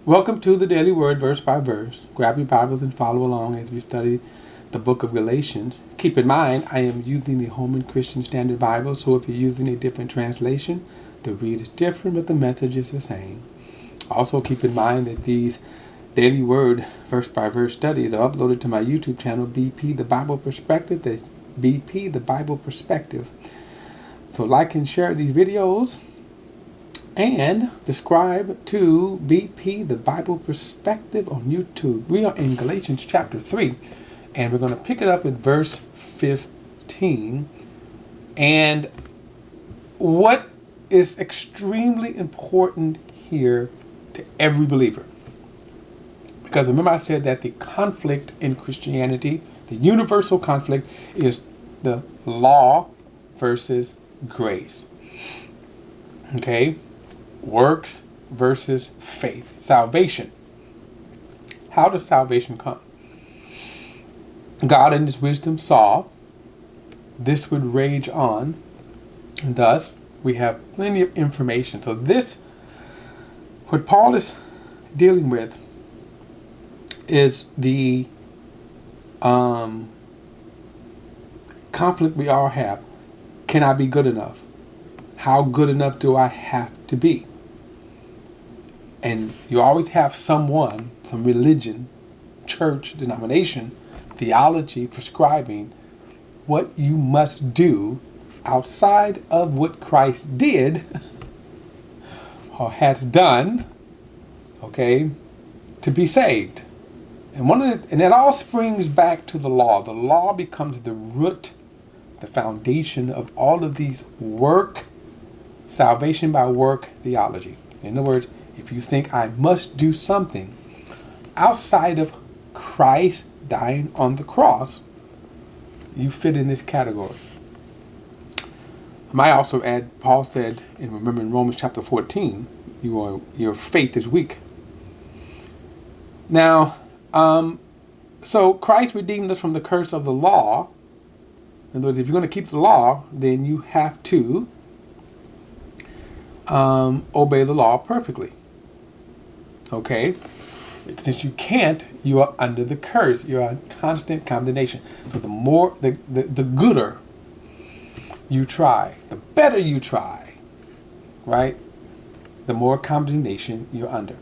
Welcome to the Daily Word, verse by verse. Grab your Bibles and follow along as we study the book of Galatians. Keep in mind, I am using the Holman Christian Standard Bible, so if you're using a different translation, the read is different, but the message is the same. Also, keep in mind that these Daily Word, verse by verse studies are uploaded to my YouTube channel, BP The Bible Perspective. That's BP The Bible Perspective. So like and share these videos. And subscribe to BP, the Bible Perspective on YouTube. We are in Galatians chapter 3, and we're going to pick it up in verse 15. And what is extremely important here to every believer. Because remember I said that the conflict in Christianity, the universal conflict, is the law versus grace. Okay? Works versus faith. Salvation. How does salvation come? God in his wisdom saw this would rage on, and thus we have plenty of information. So this, what Paul is dealing with, is the conflict we all have. Can I be good enough? How good enough do I have to be? And you always have someone, some religion, church, denomination, theology prescribing what you must do outside of what Christ did or has done, okay, to be saved. And that all springs back to the law. The law becomes the root, the foundation of all of these salvation by work theology. In other words, if you think I must do something outside of Christ dying on the cross, you fit in this category. I might also add, Paul said, and remember in Romans chapter 14, your faith is weak. Now, so Christ redeemed us from the curse of the law. In other words, if you're going to keep the law, then you have to obey the law perfectly. Okay? Since you can't, you are under the curse. You are in constant condemnation. So the more, the gooder you try, the better you try, right? The more condemnation you're under.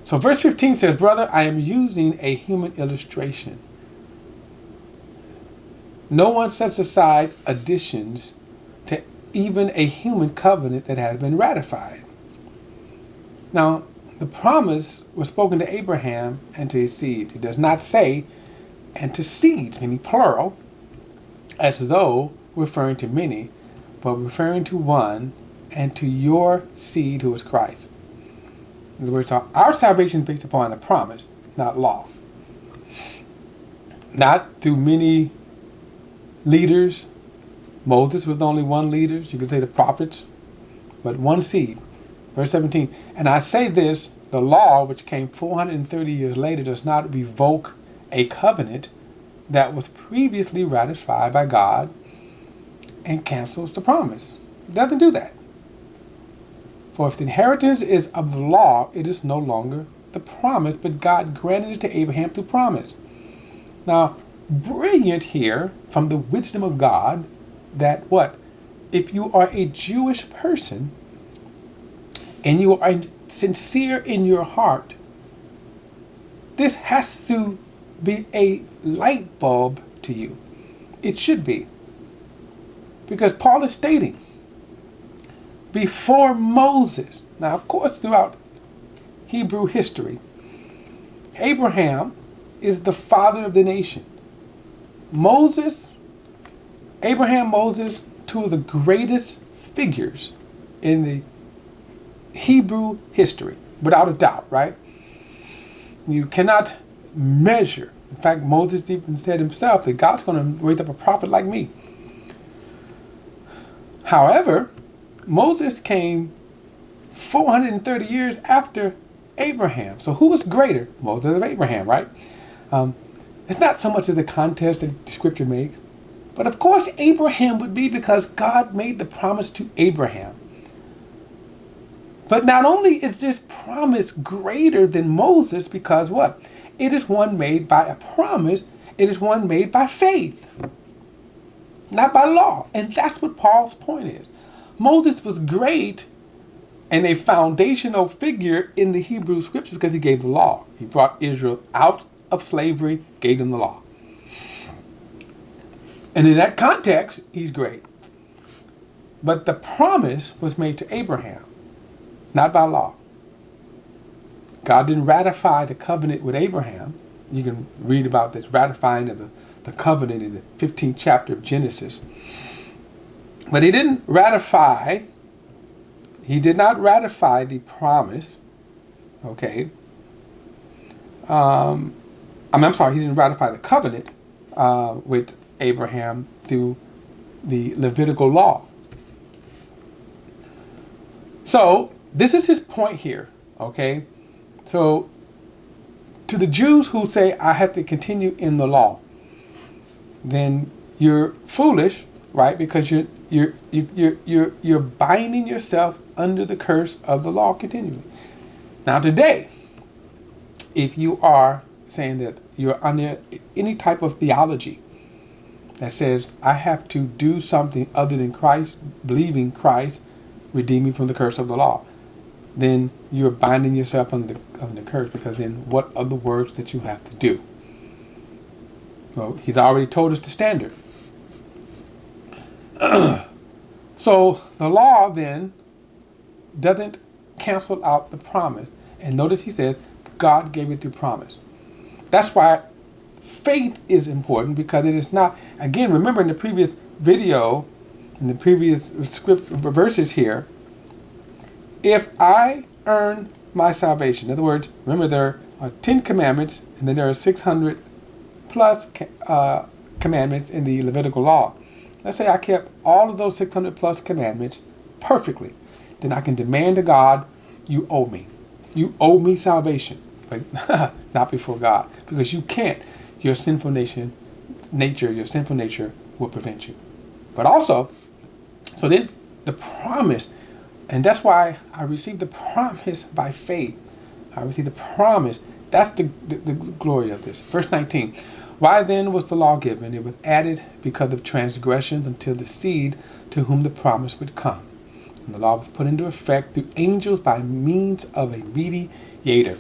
So verse 15 says, brother, I am using a human illustration. No one sets aside additions to even a human covenant that has been ratified. Now, the promise was spoken to Abraham and to his seed. It does not say, and to seeds, meaning plural, as though referring to many, but referring to one, and to your seed who is Christ. In other words, our salvation is based upon a promise, not law. Not through many leaders. Moses was only one leader. You could say the prophets, but one seed. Verse 17, and I say this, the law, which came 430 years later, does not revoke a covenant that was previously ratified by God and cancels the promise. It doesn't do that. For if the inheritance is of the law, it is no longer the promise, but God granted it to Abraham through promise. Now, brilliant here from the wisdom of God that what? If you are a Jewish person and you are sincere in your heart, this has to be a light bulb to you. It should be. Because Paul is stating, before Moses, now of course throughout Hebrew history, Abraham is the father of the nation. Abraham, Moses, two of the greatest figures in the Hebrew history, without a doubt, right? You cannot measure. In fact, Moses even said himself that God's going to raise up a prophet like me. However, Moses came 430 years after Abraham. So who was greater? Moses or Abraham, right? It's not so much of the contest that the scripture makes, but of course Abraham would be, because God made the promise to Abraham. But not only is this promise greater than Moses, because what? It is one made by a promise. It is one made by faith, not by law. And that's what Paul's point is. Moses was great and a foundational figure in the Hebrew scriptures because he gave the law. He brought Israel out of slavery, gave them the law. And in that context, he's great. But the promise was made to Abraham, not by law. God didn't ratify the covenant with Abraham. You can read about this ratifying of the covenant in the 15th chapter of Genesis. But he didn't ratify, he did not ratify the promise, okay? I'm sorry, he didn't ratify the covenant with Abraham through the Levitical law. So this is his point here, okay? So to the Jews who say, I have to continue in the law, then you're foolish, right? Because you're binding yourself under the curse of the law continually. Now today, if you are saying that you're under any type of theology that says, I have to do something other than Christ, believing Christ, redeem me from the curse of the law, then you're binding yourself under the curse, because then what are the works that you have to do? Well, he's already told us the standard. So the law then doesn't cancel out the promise. And notice he says, God gave it through promise. That's why faith is important, because it is not, again, remember in the previous video, in the previous script verses here, if I earn my salvation, in other words, remember there are 10 commandments, and then there are 600 plus commandments in the Levitical law. Let's say I kept all of those 600 plus commandments perfectly. Then I can demand to God, you owe me. You owe me salvation, but not before God, because you can't. Your sinful nature will prevent you. But also, so then the promise, and that's why I received the promise by faith. I received the promise. That's the glory of this. Verse 19. Why then was the law given? It was added because of transgressions until the seed to whom the promise would come. And the law was put into effect through angels by means of a mediator.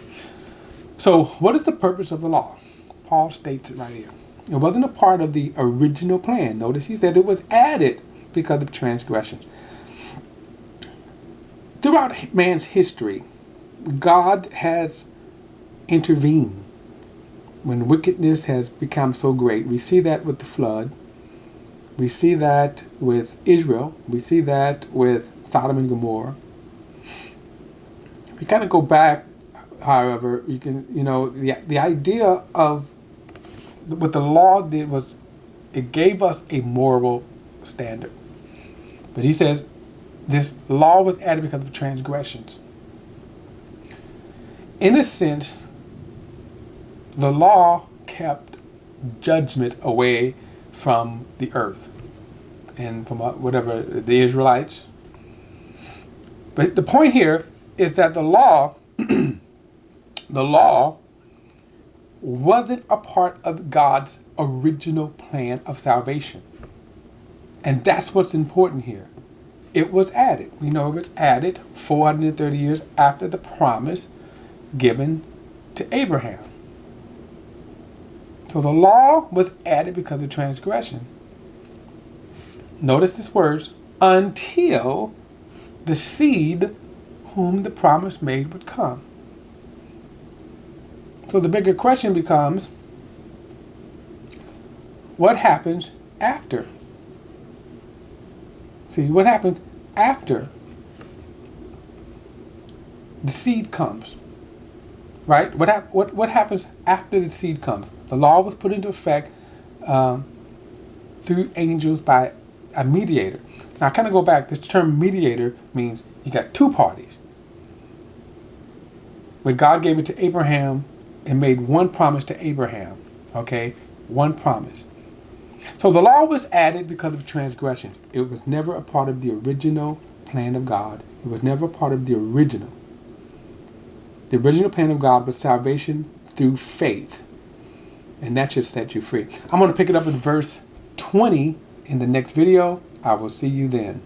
So what is the purpose of the law? Paul states it right here. It wasn't a part of the original plan. Notice he said it was added because of transgressions. Throughout man's history, God has intervened when wickedness has become so great. We see that with the flood. We see that with Israel. We see that with Sodom and Gomorrah. We kind of go back, however, you can, the idea of what the law did was it gave us a moral standard. But he says this law was added because of transgressions. In a sense, the law kept judgment away from the earth and from whatever the Israelites. But the point here is that the law wasn't a part of God's original plan of salvation. And that's what's important here. It was added. We know it was added 430 years after the promise given to Abraham. So the law was added because of transgression. Notice this words, until the seed whom the promise made would come. So the bigger question becomes, what happens after? See, what happens after the seed comes? Right? What happens after the seed comes? The law was put into effect through angels by a mediator. Now, I kind of go back. This term mediator means you got two parties. When God gave it to Abraham and made one promise to Abraham, okay? One promise. So the law was added because of transgressions. It was never a part of the original plan of God. It was never part of the original. The original plan of God was salvation through faith. And that should set you free. I'm going to pick it up in verse 20 in the next video. I will see you then.